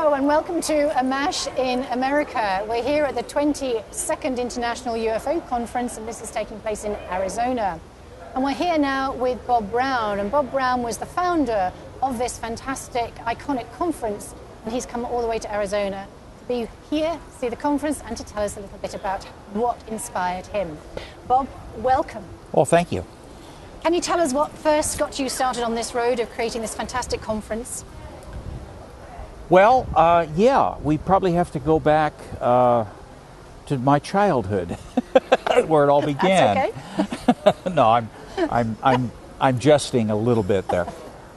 Hello and welcome to AMASH in America. We're here at the 22nd International UFO Conference, and this is taking place in Arizona. And we're here now with Bob Brown, and Bob Brown was the founder of this fantastic, iconic conference, and he's come all the way to Arizona to be here, see the conference, and to tell us a little bit about what inspired him. Bob, welcome. Well, thank you. Can you tell us what first got you started on this road of creating this fantastic conference? Well, yeah, we probably have to go back to my childhood, where it all began. That's okay. No, I'm jesting a little bit there.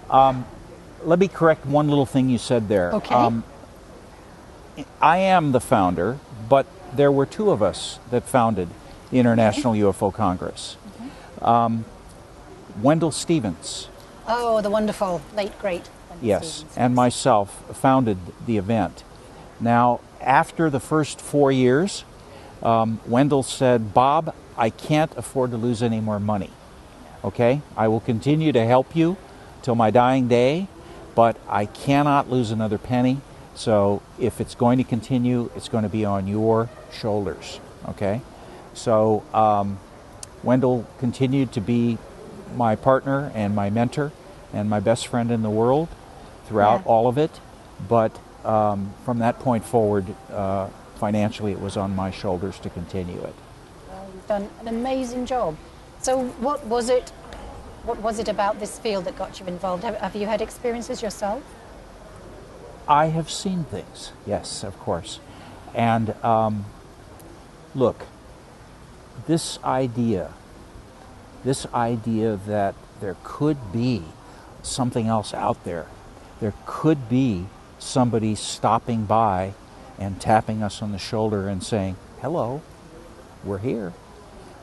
Let me correct one little thing you said there. Okay. I am the founder, but there were two of us that founded the International UFO Congress. Wendell Stevens. Oh, the wonderful, late, great. Yes, Stevens. and myself founded the event. Now, after the first 4 years, Wendell said, Bob, I can't afford to lose any more money. Okay? I will continue to help you till my dying day, but I cannot lose another penny. So if it's going to continue, it's going to be on your shoulders. Okay? So Wendell continued to be my partner and my mentor and my best friend in the world throughout all of it, but from that point forward, financially it was on my shoulders to continue it. Well, you've done an amazing job. So what was it about this field that got you involved? Have you had experiences yourself? I have seen things, yes, of course. And look, this idea that there could be something else out there, there could be somebody stopping by and tapping us on the shoulder and saying, hello, we're here,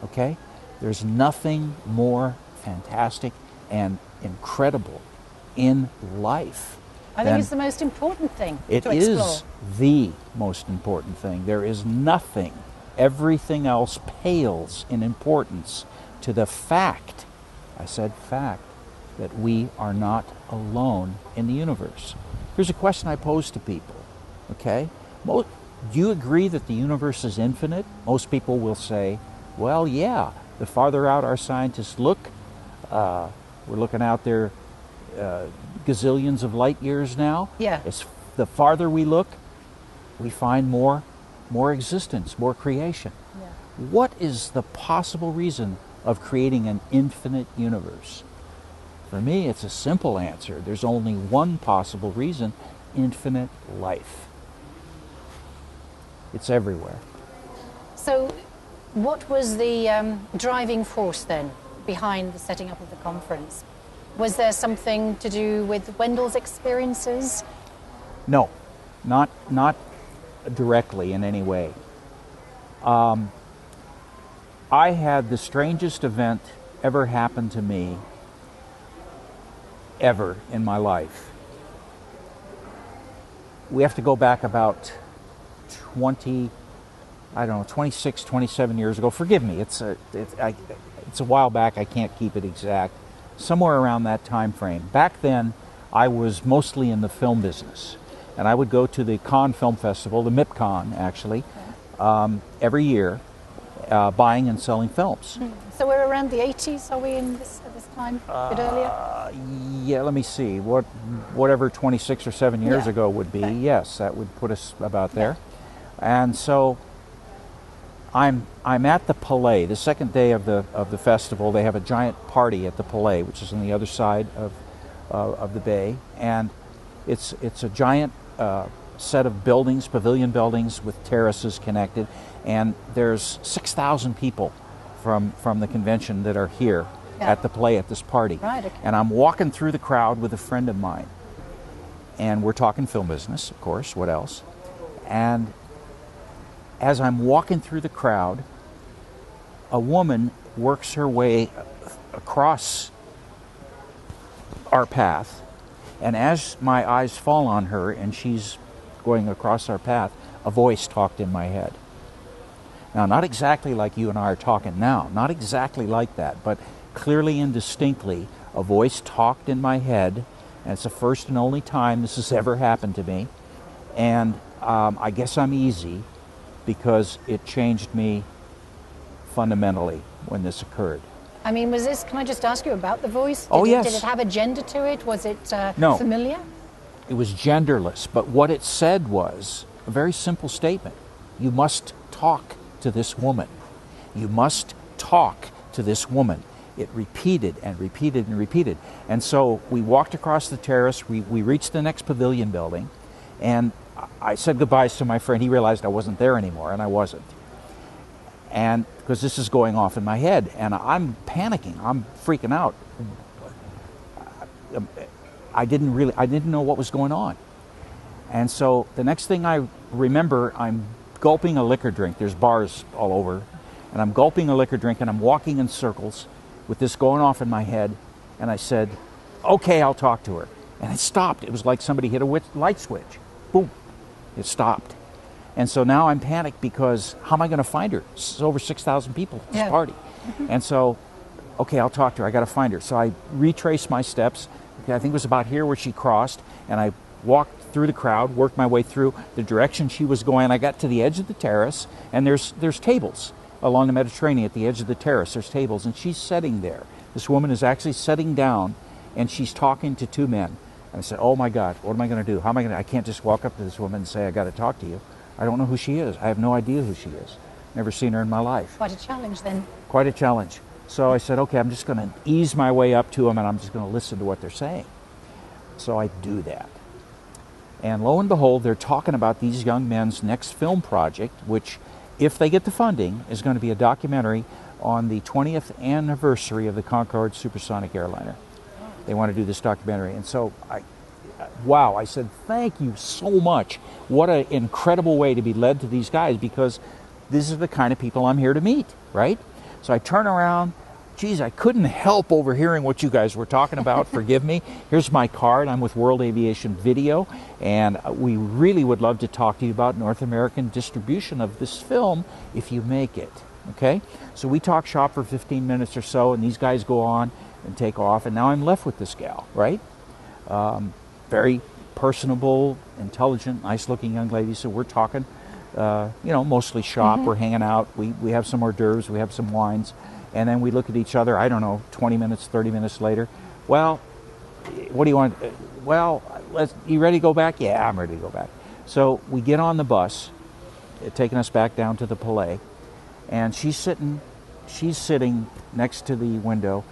okay? There's nothing more fantastic and incredible in life. I think it's the most important thing to explore. It is the most important thing. There is nothing. Everything else pales in importance to the fact, I said fact, that we are not alone in the universe. Here's a question I pose to people, okay? Do you agree that the universe is infinite? Most people will say, well, yeah. The farther out our scientists look, we're looking out there gazillions of light years now. Yeah. The farther we look, we find more existence, more creation. Yeah. What is the possible reason of creating an infinite universe? For me, it's a simple answer. There's only one possible reason: infinite life. It's everywhere. So what was the driving force then behind the setting up of the conference? Was there something to do with Wendell's experiences? No, not directly in any way. I had the strangest event ever happen to me ever in my life. We have to go back about 26, 27 years ago. Forgive me, it's a while back. I can't keep it exact. Somewhere around that time frame. Back then, I was mostly in the film business, and I would go to the Cannes Film Festival, the MIPCon actually, every year, buying and selling films. So we're around the 80s, are we at this time, a bit earlier? Yeah, let me see. Whatever 26 or 7 years ago would be, yes, that would put us about there. And so I'm at the Palais, the second day of the festival. They have a giant party at the Palais, which is on the other side of the bay, and it's a giant set of buildings, pavilion buildings with terraces connected, and there's 6,000 people from the convention that are here at the Palais at this party. Right, okay. And I'm walking through the crowd with a friend of mine, and we're talking film business, of course. What else? And as I'm walking through the crowd, a woman works her way across our path, and as my eyes fall on her and she's going across our path, a voice talked in my head. Now, not exactly like you and I are talking now, not exactly like that, but clearly and distinctly, a voice talked in my head, and it's the first and only time this has ever happened to me. And I guess I'm easy because it changed me fundamentally when this occurred. I mean, was this, can I just ask you about the voice? Yes. Did it have a gender to it? Was it No. familiar? It was genderless, but what it said was a very simple statement. You must talk to this woman. You must talk to this woman. It repeated and repeated and repeated. And so we walked across the terrace, we reached the next pavilion building, and I said goodbyes to my friend. He realized I wasn't there anymore, and I wasn't. And because this is going off in my head, and I'm panicking, I'm freaking out. I didn't know what was going on. And so the next thing I remember, I'm gulping a liquor drink. There's bars all over. And I'm gulping a liquor drink, and I'm walking in circles with this going off in my head. And I said, okay, I'll talk to her. And it stopped. It was like somebody hit a light switch. Boom. It stopped. And so now I'm panicked because how am I going to find her? There's over 6,000 people at this party. And so, okay, I'll talk to her. I got to find her. So I retraced my steps. I think it was about here where she crossed, and I walked through the crowd, worked my way through the direction she was going. I got to the edge of the terrace, and there's tables along the Mediterranean at the edge of the terrace. There's tables, and she's sitting there. This woman is actually sitting down, and she's talking to two men. And I said, oh my God, what am I going to do? How am I going to, I can't just walk up to this woman and say, I got to talk to you. I don't know who she is. I have no idea who she is. Never seen her in my life. Quite a challenge then. Quite a challenge. So I said, okay, I'm just going to ease my way up to them, and I'm just going to listen to what they're saying. So I do that. And lo and behold, they're talking about these young men's next film project, which, if they get the funding, is going to be a documentary on the 20th anniversary of the Concorde supersonic airliner. They want to do this documentary. And so I said, thank you so much. What an incredible way to be led to these guys, because these are the kind of people I'm here to meet, right? So I turn around. Geez, I couldn't help overhearing what you guys were talking about. Forgive me. Here's my card. I'm with World Aviation Video, and we really would love to talk to you about North American distribution of this film if you make it. Okay? So we talk shop for 15 minutes or so, and these guys go on and take off, and now I'm left with this gal, right? Very personable, intelligent, nice-looking young lady. So we're talking, mostly shop. We're hanging out. We have some hors d'oeuvres. We have some wines. And then we look at each other, I don't know, 20 minutes, 30 minutes later. Well, what do you want? Well, you ready to go back? Yeah, I'm ready to go back. So we get on the bus, taking us back down to the Palais. And she's sitting next to the window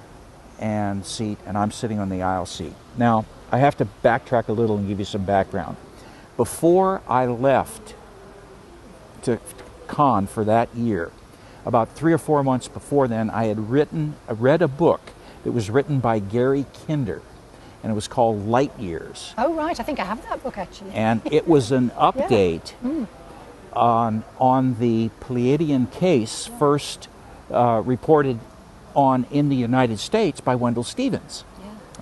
and seat, and I'm sitting on the aisle seat. Now, I have to backtrack a little and give you some background. Before I left to Cannes for that year, about 3 or 4 months before then, I had read a book that was written by Gary Kinder, and it was called Light Years. Oh, right. I think I have that book, actually. And it was an update on the Pleiadian case, first reported on in the United States by Wendell Stevens.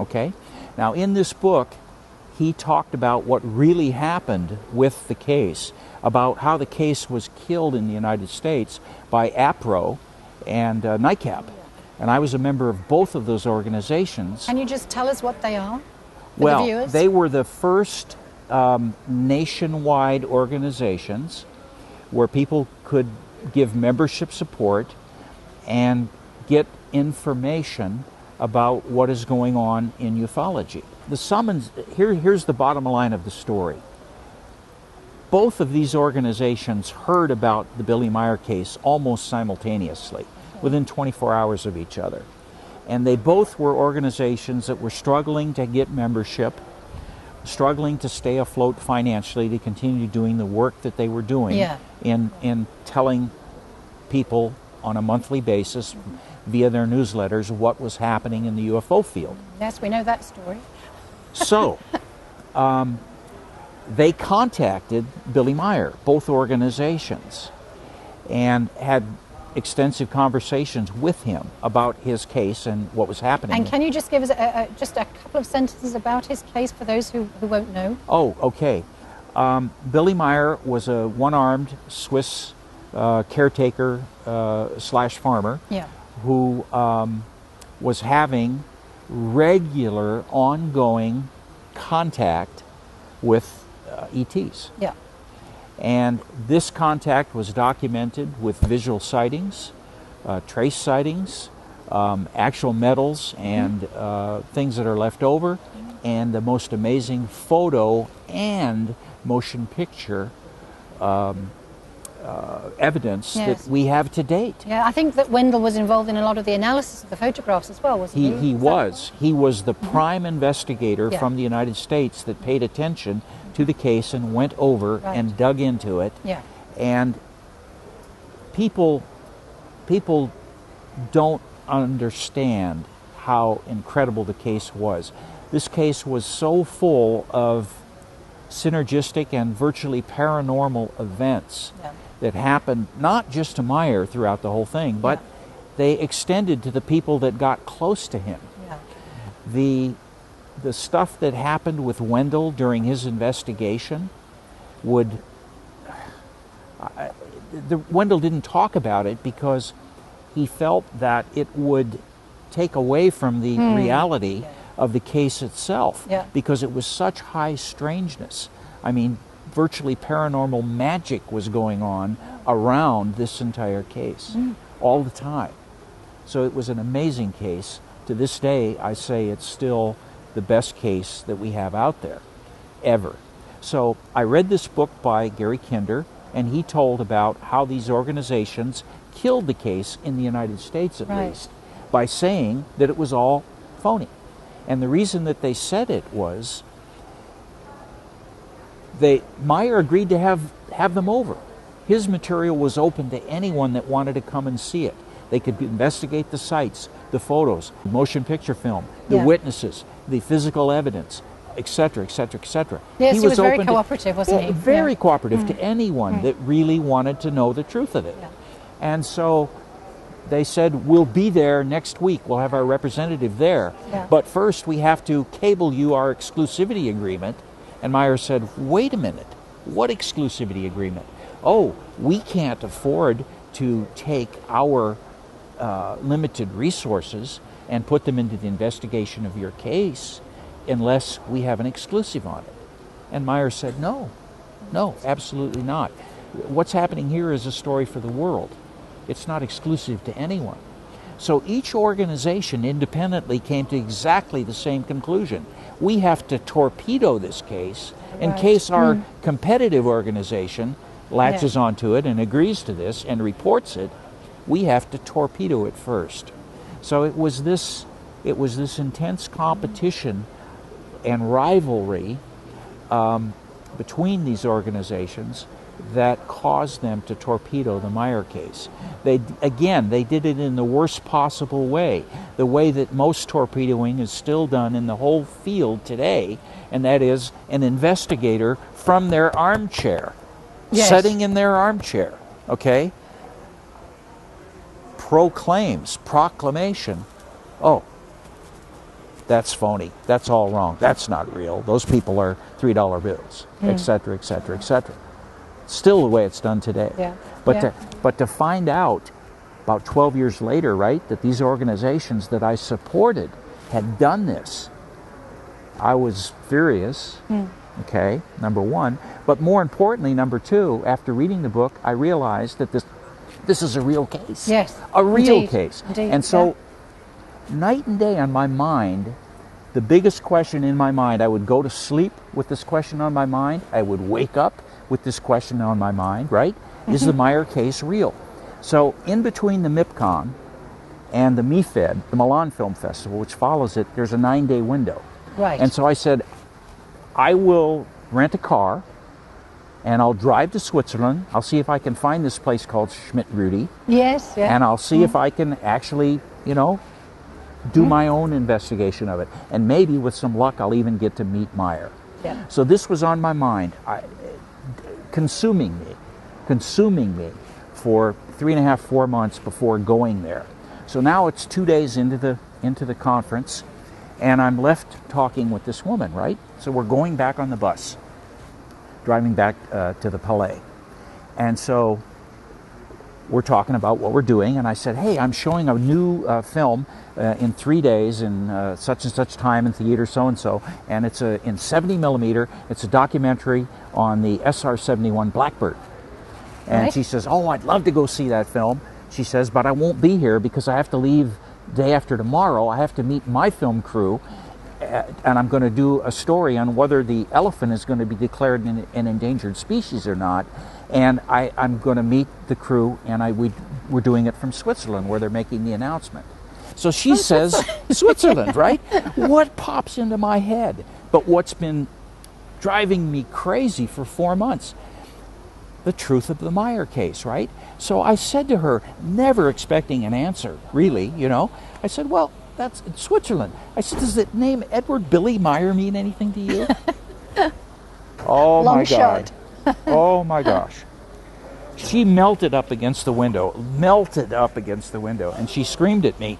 Okay? Now, in this book, he talked about what really happened with the case, about how the case was killed in the United States by APRO and NICAP. And I was a member of both of those organizations. Can you just tell us what they are for well, the viewers? They were the first nationwide organizations where people could give membership support and get information about what is going on in ufology. The summons, here's the bottom line of the story. Both of these organizations heard about the Billy Meier case almost simultaneously, within 24 hours of each other. And they both were organizations that were struggling to get membership, struggling to stay afloat financially, to continue doing the work that they were doing in telling people on a monthly basis via their newsletters what was happening in the UFO field. Yes, we know that story. So, they contacted Billy Meier, both organizations, and had extensive conversations with him about his case and what was happening. And can you just give us just a couple of sentences about his case for those who won't know? Oh, okay. Billy Meier was a one-armed Swiss caretaker slash farmer who was having regular, ongoing contact with ETs. Yeah. And this contact was documented with visual sightings, trace sightings, actual metals and things that are left over, and the most amazing photo and motion picture evidence Yes. that we have to date. Yeah, I think that Wendell was involved in a lot of the analysis of the photographs as well, wasn't he? He was. He was the prime investigator Yeah. from the United States that paid attention to the case and went over Right. and dug into it. Yeah. And people don't understand how incredible the case was. This case was so full of synergistic and virtually paranormal events Yeah. that happened not just to Meyer throughout the whole thing, but they extended to the people that got close to him. Yeah. The stuff that happened with Wendell during his investigation Wendell didn't talk about it because he felt that it would take away from the reality of the case itself, Yeah. because it was such high strangeness. I mean, virtually paranormal magic was going on around this entire case all the time. So it was an amazing case. To this day, I say it's still the best case that we have out there, ever. So I read this book by Gary Kinder, and he told about how these organizations killed the case in the United States, at Right. least, by saying that it was all phony. And the reason that they said it was Meyer agreed to have them over. His material was open to anyone that wanted to come and see it. They could investigate the sites, the photos, the motion picture film, the Yeah. witnesses, the physical evidence, etc., etc., etc. Yes, he was very open cooperative, wasn't he? Very Yeah. cooperative to anyone that really wanted to know the truth of it. Yeah. And so they said, we'll be there next week. We'll have our representative there. Yeah. But first we have to cable you our exclusivity agreement. And Meyer said, wait a minute, what exclusivity agreement? Oh, we can't afford to take our limited resources and put them into the investigation of your case unless we have an exclusive on it. And Meyer said, no, absolutely not. What's happening here is a story for the world. It's not exclusive to anyone. So each organization independently came to exactly the same conclusion. We have to torpedo this case in Right. case our competitive organization latches Yeah. onto it and agrees to this and reports it. We have to torpedo it first. So it was this intense competition and rivalry between these organizations that caused them to torpedo the Meyer case. They did it in the worst possible way, the way that most torpedoing is still done in the whole field today, and that is an investigator from their armchair, Yes. sitting in their armchair, okay, proclamation, oh, that's phony, that's all wrong, that's not real, those people are $3 bills, etc., etc., etc. Still the way it's done today. Yeah. But Yeah. to find out about 12 years later, right, that these organizations that I supported had done this, I was furious. Okay, number one. But more importantly, number two, after reading the book, I realized that this is a real case. Yes. A real Indeed. case. Indeed. And so night and day on my mind, the biggest question in my mind, I would go to sleep with this question on my mind. I would wake up with this question on my mind, right? Is the Meyer case real? So in between the MIPCON and the MIFED, the Milan Film Festival, which follows it, there's a 9-day window. Right. And so I said, I will rent a car and I'll drive to Switzerland. I'll see if I can find this place called Schmidt-Rudy. Yes, yeah. And I'll see if I can actually, do my own investigation of it. And maybe with some luck, I'll even get to meet Meyer. Yeah. So this was on my mind, consuming me for 3.5, 4 months before going there. So now it's 2 days into the conference, and I'm left talking with this woman, right? So we're going back on the bus, driving back to the Palais. And so we're talking about what we're doing, and I said, hey, I'm showing a new film in 3 days in such and such time in theater so-and-so, and it's in 70 millimeter. It's a documentary on the SR-71 Blackbird. And Right. she says, oh, I'd love to go see that film. She says, but I won't be here because I have to leave day after tomorrow. I have to meet my film crew, and I'm going to do a story on whether the elephant is going to be declared an endangered species or not. And I'm going to meet the crew, and we're doing it from Switzerland, where they're making the announcement. So she says, Switzerland, right? What pops into my head? But what's been driving me crazy for 4 months? The truth of the Meyer case, right? So I said to her, never expecting an answer, really, you know. I said, well, that's in Switzerland. I said, does the name Edward Billy Meyer mean anything to you? Oh, Long my God. shot. Oh, my gosh. She melted up against the window, and she screamed at me,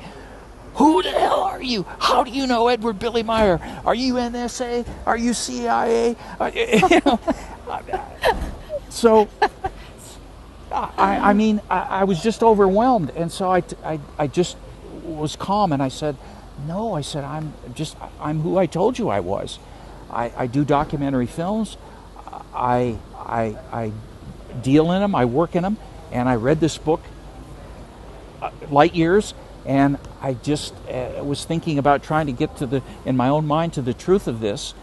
who the hell are you? How do you know Edward Billy Meyer? Are you NSA? Are you CIA? You know, so, I mean, I was just overwhelmed, and so I just was calm, and I said, no, I said, I'm who I told you I was. I do documentary films. I deal in them, I work in them, and I read this book, Light Years, and I just was thinking about trying to get in my own mind, to the truth of this,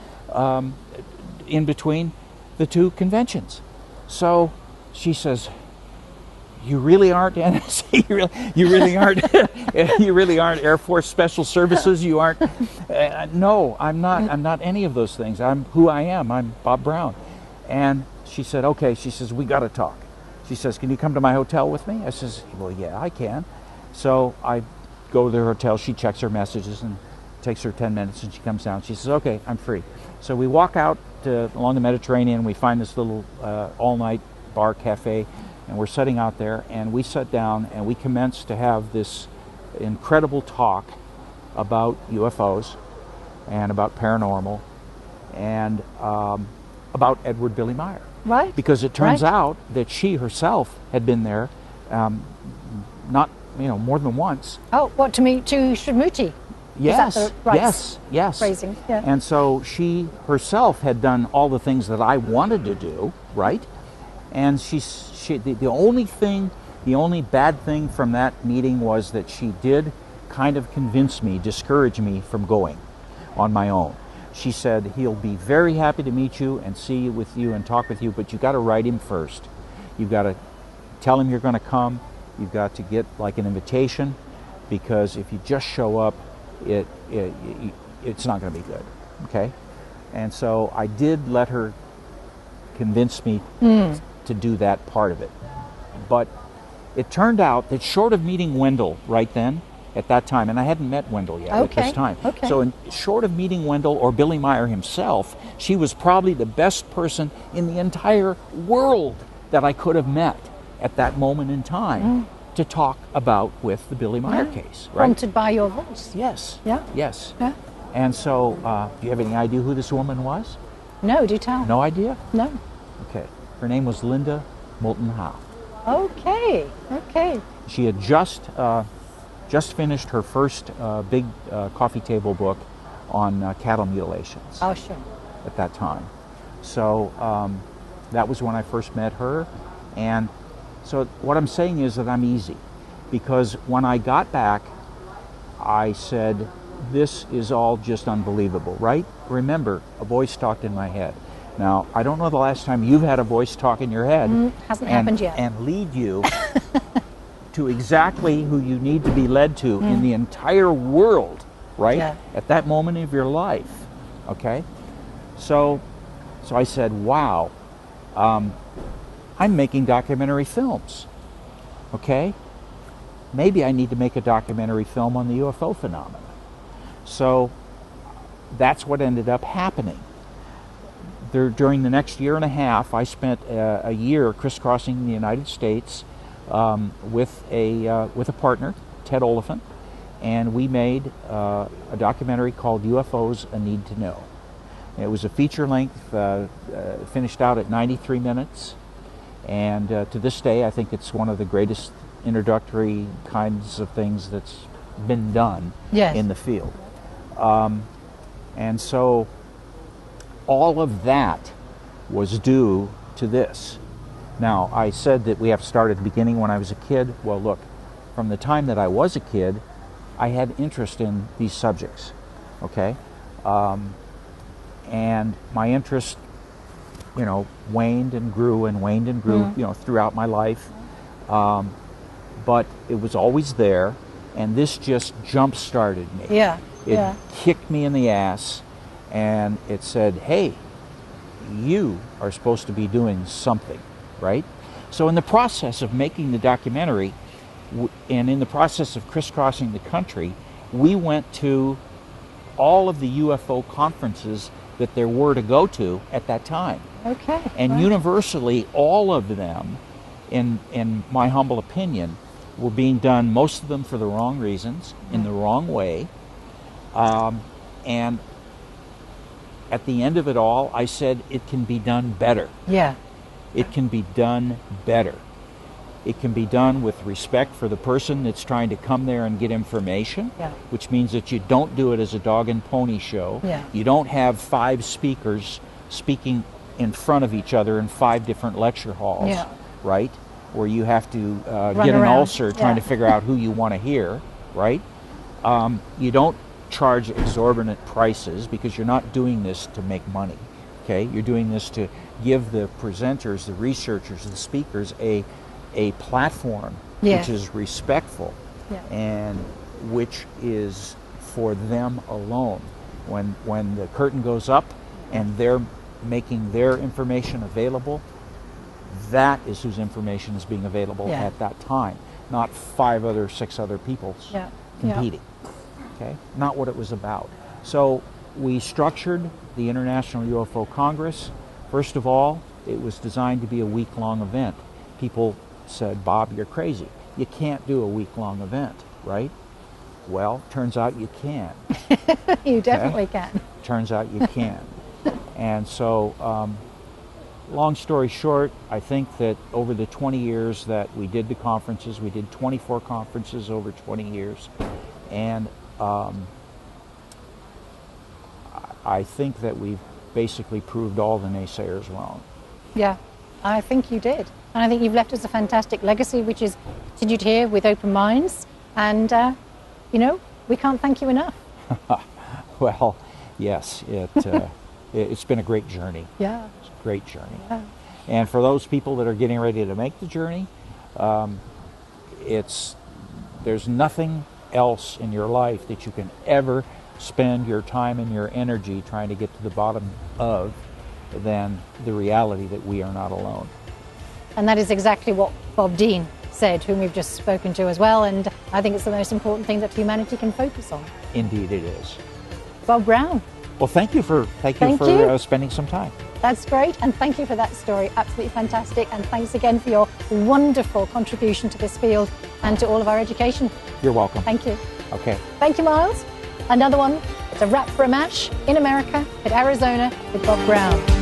in between the two conventions. So she says, you really aren't NSA, you really aren't you really aren't Air Force Special Services, you aren't no, I'm not any of those things. I'm who I am. I'm Bob Brown. And she said, okay, she says, we got to talk. She says, can you come to my hotel with me? I says, well, yeah, I can. So I go to the hotel, she checks her messages, and it takes her 10 minutes, and she comes down. She says, okay, I'm free. So we walk out along the Mediterranean. We find this little all-night bar cafe, and we're sitting out there, and we sat down, and we commenced to have this incredible talk about UFOs and about paranormal and about Edward Billy Meyer. Right. Because it turns Right. out that she herself had been there, not more than once. Oh, what, to meet to Shmuti? Yes, Is that the right yes. phrasing? Yeah. And so she herself had done all the things that I wanted to do, right? And the only bad thing from that meeting was that she did kind of discourage me from going on my own. She said, he'll be very happy to meet you and see with you and talk with you, but you've got to write him first. You've got to tell him you're going to come. You've got to get like an invitation, because if you just show up, it's not going to be good, okay? And so I did let her convince me to do that part of it. But it turned out that short of meeting Wendell right then, at that time, and I hadn't met Wendell yet at this time. Okay. So short of meeting Wendell or Billy Meyer himself, she was probably the best person in the entire world that I could have met at that moment in time to talk about with the Billy Meyer case. Right? Prompted by your voice. Yes. Yeah. Yes. Yeah. And so, do you have any idea who this woman was? No, do tell. No idea? No. Okay. Her name was Linda Moulton Howe. Okay. Okay. She had just finished her first big coffee table book on cattle mutilations Oh, sure. at that time. So that was when I first met her. And so what I'm saying is that I'm easy, because when I got back, I said, this is all just unbelievable, right? Remember, a voice talked in my head. Now, I don't know the last time you've had a voice talk in your head Hasn't happened yet. and lead you to exactly who you need to be led to in the entire world, right? Yeah. At that moment of your life, okay? So I said, wow, I'm making documentary films, okay? Maybe I need to make a documentary film on the UFO phenomenon. So that's what ended up happening. During the next year and a half, I spent a year crisscrossing the United States with a partner, Ted Oliphant, and we made a documentary called UFOs: A Need to Know. It was a feature length, finished out at 93 minutes, And to this day, I think it's one of the greatest introductory kinds of things that's been done in the field. And so all of that was due to this. Now, I said that we have to start at the beginning when I was a kid. Well, look, from the time that I was a kid, I had interest in these subjects, okay? And my interest, you know, waned and grew and waned and grew, you know, throughout my life. But it was always there, and this just jump-started me. It kicked me in the ass, and it said, hey, you are supposed to be doing something, right? So in the process of making the documentary, and in the process of crisscrossing the country, we went to all of the UFO conferences that there were to go to at that time. And universally, all of them, in my humble opinion, were being done, most of them for the wrong reasons, in the wrong way. And at the end of it all, I said, it can be done better. It can be done better. It can be done with respect for the person that's trying to come there and get information, which means that you don't do it as a dog and pony show. You don't have 5 speakers speaking in front of each other in 5 different lecture halls, right? Where you have to get an ulcer trying to figure out who you want to hear, right? You don't charge exorbitant prices because you're not doing this to make money, okay? You're doing this to give the presenters, the researchers, the speakers a platform which is respectful and which is for them alone. When the curtain goes up and they're making their information available, that is whose information is being available at that time, not 6 other people's competing. Okay, not what it was about. So we structured the International UFO Congress. First of all, it was designed to be a week-long event. People said, Bob, you're crazy. You can't do a week-long event, right? Well, turns out you can. You definitely can. Turns out you can. And so, long story short, I think that over the 20 years that we did the conferences, we did 24 conferences over 20 years, and I think that we've basically proved all the naysayers wrong. Yeah, I think you did. And I think you've left us a fantastic legacy, which is continued here with open minds. And, you know, we can't thank you enough. Well, yes, it's been a great journey. It's a great journey. And for those people that are getting ready to make the journey, there's nothing else in your life that you can ever spend your time and your energy trying to get to the bottom of than the reality that we are not alone. And that is exactly what Bob Dean said, whom we've just spoken to as well, and I think it's the most important thing that humanity can focus on. Indeed it is. Bob Brown. Well, thank you for spending some time. That's great, and thank you for that story. Absolutely fantastic, and thanks again for your wonderful contribution to this field and to all of our education. You're welcome. Thank you. Okay. Thank you, Miles. Another one. It's a wrap for a mash in America at Arizona with Bob Brown.